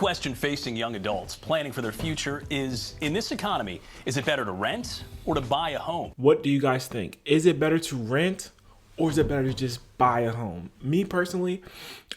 question facing young adults planning for their future is, in this economy, is it better to rent or to buy a home? What do you guys think? Is it better to rent or is it better to just buy a home? Me personally,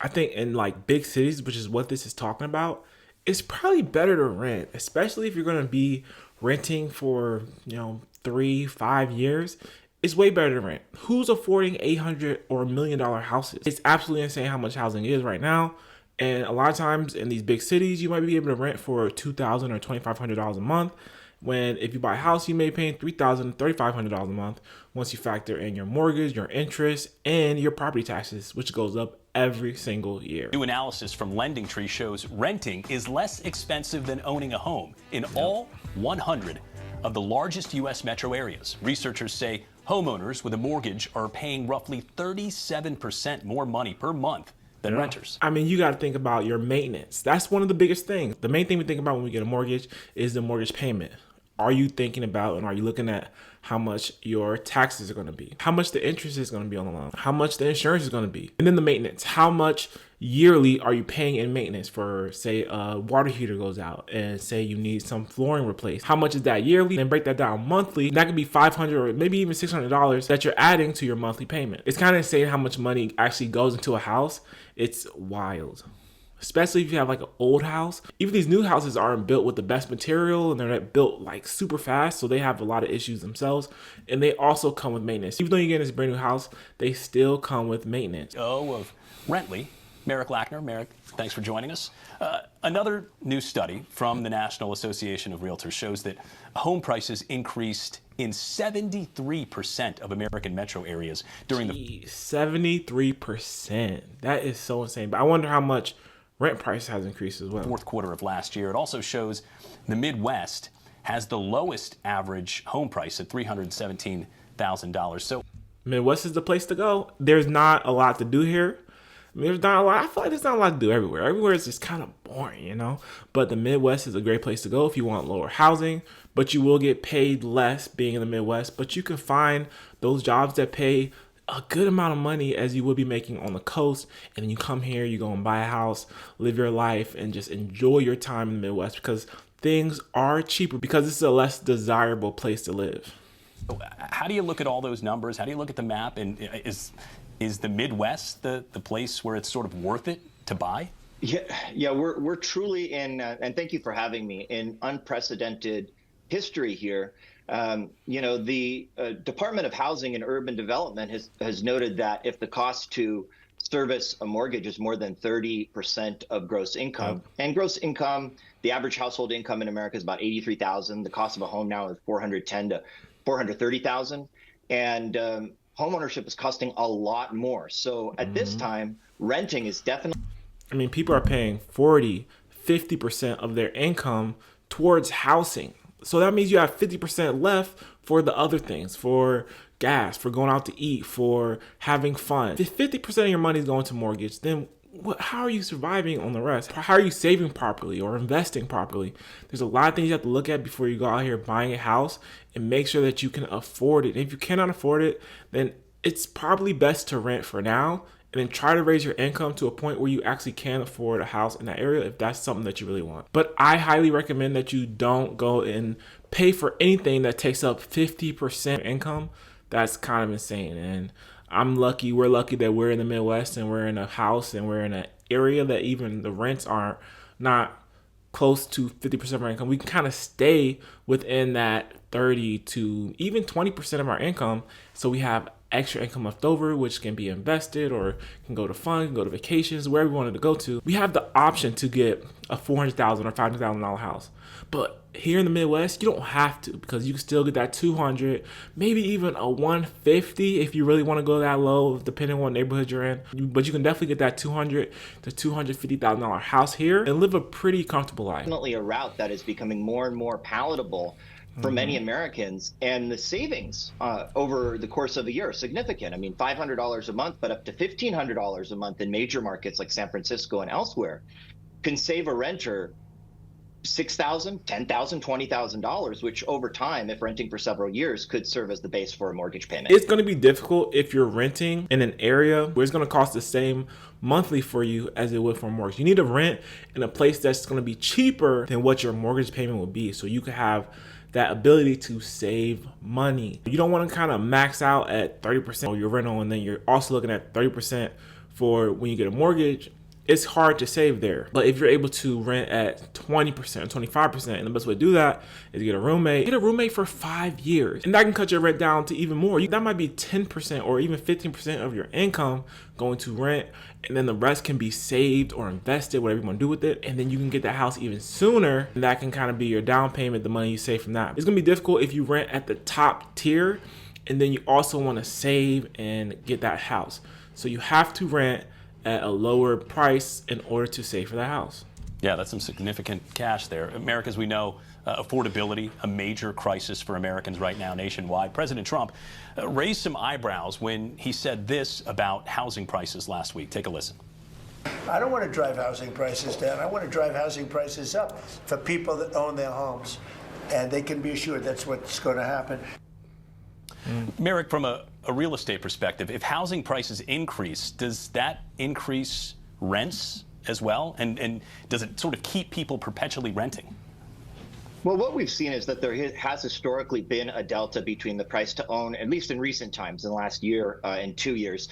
I think in like big cities, which is what this is talking about, it's probably better to rent, especially if you're going to be renting for, 3-5 years. It's way better to rent. Who's affording $800 or $1 million houses? It's absolutely insane how much housing is right now. And a lot of times in these big cities, you might be able to rent for $2,000 or $2,500 a month. When if you buy a house, you may be paying $3,000, $3,500 a month once you factor in your mortgage, your interest, and your property taxes, which goes up every single year. New analysis from LendingTree shows renting is less expensive than owning a home in all 100 of the largest U.S. metro areas. Researchers say homeowners with a mortgage are paying roughly 37% more money per month than renters. I mean, you got to think about your maintenance. That's one of the biggest things. The main thing we think about when we get a mortgage is the mortgage payment. Are you thinking about and are you looking at how much your taxes are going to be, how much the interest is going to be on the loan, how much the insurance is going to be, and then the maintenance. How much yearly are you paying in maintenance for, say, a water heater goes out and say you need some flooring replaced? How much is that yearly? Then break that down monthly. That could be $500 or maybe even $600 that you're adding to your monthly payment. It's kind of insane how much money actually goes into a house. It's wild. Especially if you have like an old house. Even these new houses aren't built with the best material and they're not built like super fast. So they have a lot of issues themselves. And they also come with maintenance. Even though you get this brand new house, they still come with maintenance. Of Rently, Merrick Lackner. Merrick, thanks for joining us. Another new study from the National Association of Realtors shows that home prices increased in 73% of American metro areas during the 73%. That is so insane. But I wonder how much rent price has increased as well. Fourth quarter of last year. It also shows the Midwest has the lowest average home price at $317,000. So Midwest is the place to go. There's not a lot to do here. There's not a lot. I feel like there's not a lot to do everywhere. Everywhere is just kind of boring, But the Midwest is a great place to go if you want lower housing, but you will get paid less being in the Midwest. But you can find those jobs that pay a good amount of money as you would be making on the coast. And then you come here, you go and buy a house, live your life, and just enjoy your time in the Midwest because things are cheaper because this is a less desirable place to live. How do you look at all those numbers? How do you look at the map? And is the Midwest the place where it's sort of worth it to buy? Yeah, we're truly in, and thank you for having me, in unprecedented history here. The Department of Housing and Urban Development has noted that if the cost to service a mortgage is more than 30% of gross income, and gross income, the average household income in America is about $83,000. The cost of a home now is $410,000 to $430,000, and homeownership is costing a lot more. So at this time, renting is definitely. I mean, people are paying 40, 50% of their income towards housing. So that means you have 50% left for the other things, for gas, for going out to eat, for having fun. If 50% of your money is going to mortgage, then how are you surviving on the rest? How are you saving properly or investing properly? There's a lot of things you have to look at before you go out here buying a house and make sure that you can afford it. And if you cannot afford it, then it's probably best to rent for now and then try to raise your income to a point where you actually can afford a house in that area if that's something that you really want. But I highly recommend that you don't go and pay for anything that takes up 50% income. That's kind of insane. And we're lucky that we're in the Midwest and we're in a house and we're in an area that even the rents aren't not close to 50% of our income. We can kind of stay within that 30 to even 20% of our income. So we have extra income left over, which can be invested or can go to fun, can go to vacations, wherever we wanted to go to. We have the option to get a $400,000 or $500,000 house. But here in the Midwest, you don't have to because you can still get that $200,000, maybe even a $150,000 if you really want to go that low, depending on what neighborhood you're in. But you can definitely get that $200,000 to $250,000 house here and live a pretty comfortable life. Definitely a route that is becoming more and more palatable for many Americans, and the savings over the course of a year are significant. I mean, $500 a month, but up to $1,500 a month in major markets like San Francisco and elsewhere can save a renter $6,000, $10,000, $20,000, which over time, if renting for several years, could serve as the base for a mortgage payment. It's going to be difficult if you're renting in an area where it's going to cost the same monthly for you as it would for a mortgage. You need to rent in a place that's going to be cheaper than what your mortgage payment will be, so you can have that ability to save money. You don't want to kind of max out at 30% of your rental, and then you're also looking at 30% for when you get a mortgage. It's hard to save there. But if you're able to rent at 20%, 25%, and the best way to do that is get a roommate. Get a roommate for 5 years. And that can cut your rent down to even more. That might be 10% or even 15% of your income going to rent. And then the rest can be saved or invested, whatever you want to do with it. And then you can get that house even sooner. And that can kind of be your down payment, the money you save from that. It's going to be difficult if you rent at the top tier and then you also want to save and get that house. So you have to rent at a lower price in order to save for the house. Yeah, that's some significant cash there. America, as we know, affordability, a major crisis for Americans right now nationwide. President Trump raised some eyebrows when he said this about housing prices last week. Take a listen. I don't want to drive housing prices down. I want to drive housing prices up for people that own their homes. And they can be assured that's what's going to happen. Merrick, from a real estate perspective, if housing prices increase, does that increase rents as well? And does it sort of keep people perpetually renting? Well, what we've seen is that there has historically been a delta between the price to own, at least in recent times, in the last year and 2 years.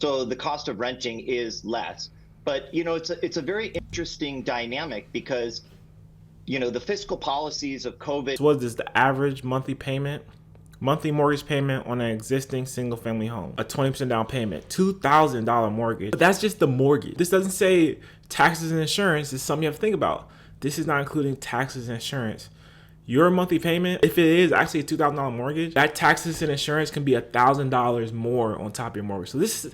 So the cost of renting is less. But, it's a very interesting dynamic because, the fiscal policies of COVID. What is the average monthly mortgage payment on an existing single family home? A 20% down payment, $2,000 mortgage. But that's just the mortgage. This doesn't say taxes and insurance. It's something you have to think about. This is not including taxes and insurance. Your monthly payment, if it is actually a $2,000 mortgage, that taxes and insurance can be $1,000 more on top of your mortgage. So these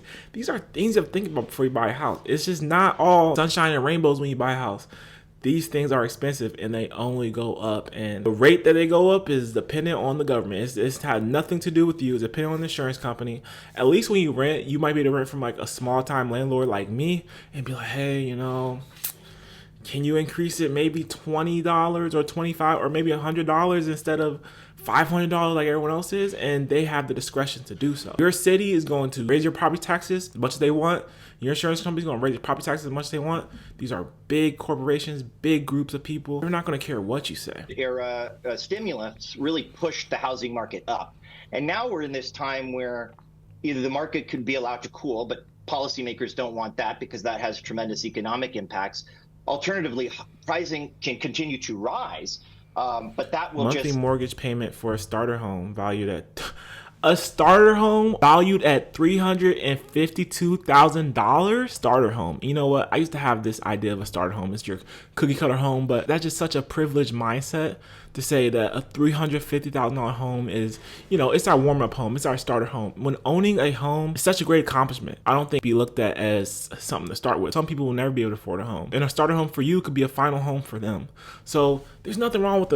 are things you have to think about before you buy a house. It's just not all sunshine and rainbows when you buy a house. These things are expensive and they only go up. And the rate that they go up is dependent on the government. It's had nothing to do with you. It's dependent on the insurance company. At least when you rent, you might be able to rent from like a small time landlord like me and be like, hey, can you increase it maybe $20 or $25 or maybe $100 instead of $500 like everyone else is? And they have the discretion to do so. Your city is going to raise your property taxes as much as they want. Your insurance company is going to raise your property taxes as much as they want. These are big corporations, big groups of people. They're not going to care what you say. Era stimulus really pushed the housing market up. And now we're in this time where either the market could be allowed to cool, but policymakers don't want that because that has tremendous economic impacts. Alternatively, pricing can continue to rise, but that will monthly mortgage payment for a starter home valued at $352,000. Starter home. You know what? I used to have this idea of a starter home. It's your cookie cutter home, but that's just such a privileged mindset to say that a $350,000 home is, it's our warm up home. It's our starter home. When owning a home is such a great accomplishment. I don't think be looked at as something to start with. Some people will never be able to afford a home, and a starter home for you could be a final home for them. So there's nothing wrong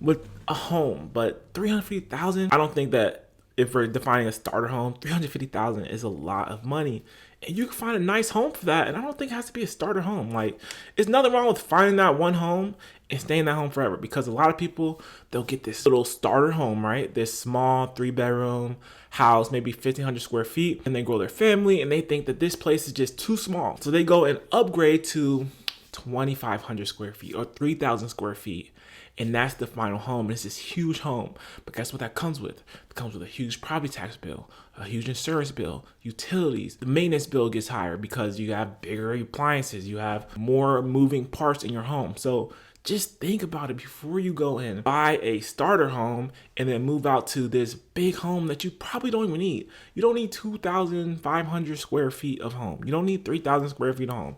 with a home, but $350,000. I don't think that. If we're defining a starter home, $350,000 is a lot of money. And you can find a nice home for that. And I don't think it has to be a starter home. Like, it's nothing wrong with finding that one home and staying in that home forever. Because a lot of people, they'll get this little starter home, right? This small 3-bedroom house, maybe 1,500 square feet. And they grow their family and they think that this place is just too small. So they go and upgrade to 2,500 square feet or 3,000 square feet. And that's the final home. It's this huge home. But guess what that comes with? It comes with a huge property tax bill, a huge insurance bill, utilities. The maintenance bill gets higher because you have bigger appliances. You have more moving parts in your home. So just think about it before you go in. Buy a starter home and then move out to this big home that you probably don't even need. You don't need 2,500 square feet of home. You don't need 3,000 square feet of home.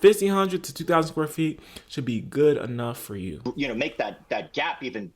1,500 to 2,000 square feet should be good enough for you. Make that gap even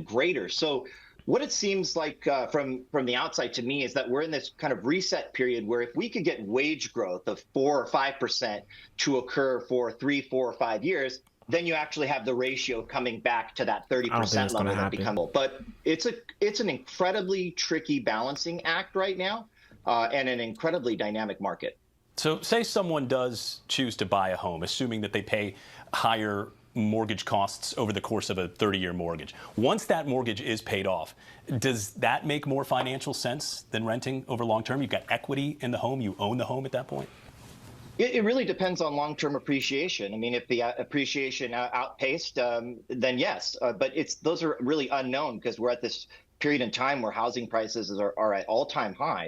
greater. So what it seems like from the outside to me is that we're in this kind of reset period where if we could get wage growth of 4 or 5% to occur for 3, 4, or 5 years, then you actually have the ratio coming back to that 30% level that becomes. But it's an incredibly tricky balancing act right now, and an incredibly dynamic market. So say someone does choose to buy a home, assuming that they pay higher mortgage costs over the course of a 30-year mortgage. Once that mortgage is paid off, does that make more financial sense than renting over long term? You've got equity in the home. You own the home at that point. It really depends on long-term appreciation. I mean, if the appreciation outpaced, then yes. But those are really unknown because we're at this period in time where housing prices are at all-time highs.